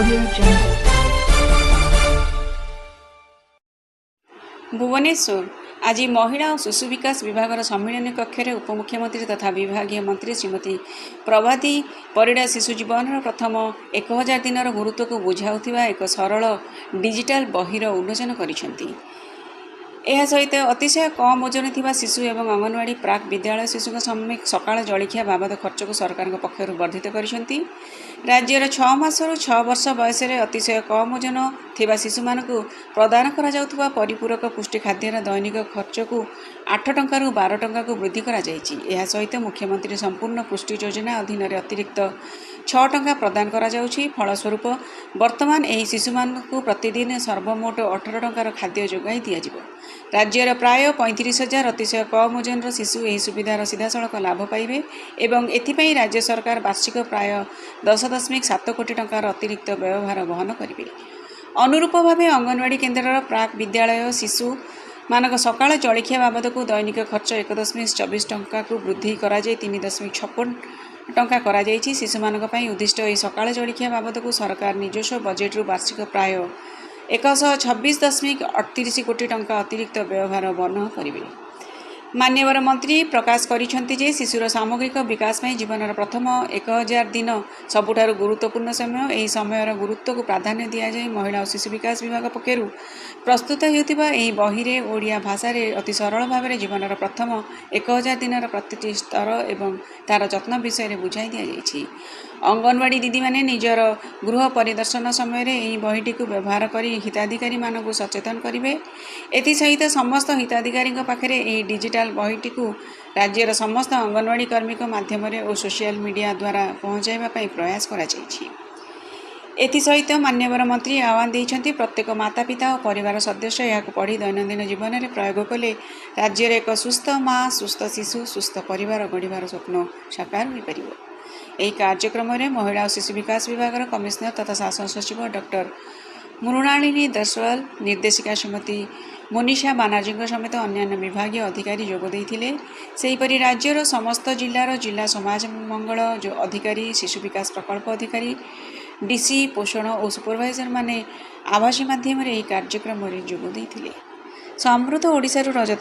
Audio Jungle. Bhubaneswar आज महिला और शिशु विकास विभाग सम्मिलन कक्ष में उपमुख्यमंत्री तथा विभागीय मंत्री श्रीमती प्रभाती परिड़ा शिशु जीवन प्रथम 1000 दिन गुरुत्व को बुझाऊा एक सरल डिजिटल बहीर उन्मोचन करिसेंती। यह सहित अतिशय कम ओजन थिबा शिशु एवं अंगनवाड़ी प्राक विद्यालय शिशु सकाळ जलिखिया बाबद खर्च को सरकार पक्षर वर्धित करिसेंती। राज्यर 6 मासरू 6 वर्ष बयस अतिशय कम ओजन थिबा शिशु मानकु प्रदान करा जाउथुबा परिपूरक पुष्टि खाद्यर दैनिक खर्च को 8 टंकारु 12 टंका को वृद्धि करा जायछि। यह सहित मुख्यमंत्री संपूर्ण पुष्टि योजना अधीन अतिरिक्त 6 टंका प्रदान करा जाउछि। फलस्वरूप वर्तमान एही शिशु मानकु प्रतिदिन सर्वमोट 18 टंकार खाद्य जोगाई दियाजिबो। राज्यर प्राय 35,000 अतिशय कम ओजन शिशु एही सुविधार सीधासलख लाभ पाइबे एवं एथिपाई राज्य सरकार वार्षिक प्राय 10.7 कोटी टंकार अतिरिक्त व्यवहार वहन करिवे। अनुरूप भावे अंगनवाड़ी केन्द्र प्राक विद्यालय शिशु मानक सकाळ जलिखिया बाबद को दैनिक खर्च 1.24 टंका को वृद्धि करा जाय 3.56 टंका करा जायछि। शिशु मानक पई उद्दिष्ट एही सकाळ जलिखिया बाबद को सरकार निजस्व बजेट रु वार्षिक प्राय 126.38 कोटी टंका अतिरिक्त व्यवहार वहन करिवे। मान्यवर मंत्री प्रकाश करिसेंती जे शिशुर सामग्रिक विकास में जीवन प्रथम 1000 दिन सबुठारु गुरुत्वपूर्ण समय। एही समयर गुरुत्व को प्राधान्य दिया जाय महिला और शिशु विकास विभाग पक्षरु प्रस्तुत हेउथिबा एही बहिरे ओडिया भाषा रे अति सरल भाव जीवन प्रथम 1000 दिन प्रतिटी स्तर एवं तार जत्न विषय बुझाई दिया जायछि। अंगनवाड़ी दीदी माने निजर गृह परिदर्शन समय एही बहीटी को व्यवहार करी हिताधिकारी मानकु सचेतन करिवे। एथि सहित समस्त हिताधिकारी पाखरे एही डिजिटल बहीटी को राज्यर समस्त अंगनवाड़ी कर्मी माध्यम और सोशल मीडिया द्वारा पहुँचाइबा पई प्रयास करा जायछि। एथि सहित मान्यवर मंत्री आह्वान देइछन्ति प्रत्येक माता पिता और परिवार सदस्य यह पढ़ी दैनंदिन जीवन में प्रयोग कले राज्यर एक सुस्थ माँ सुस्थ शिशु सुस्थ परिवार गढ़िबार स्वप्न साकार हो पारिबो। यही कार्यक्रम में महिला और शिशु विकास विभाग कमिशनर तथा शासन सचिव डॉक्टर मृणालिनी दसवाल निर्देशिका श्रीमती मोनिशा बानार्जी समेत अन्य विभागीय अधिकारी जोग देइथिले। सेहीपरि राज्यर समस्त जिलार जिला समाज मंगल अधिकारी शिशु विकास प्रकल्प अधिकारी डीसी पोषण और सुपरवाइजर माने आभासी माध्यम रे कार्यक्रम में जोग देइथिले। समृद्ध ओडिशारू रजत।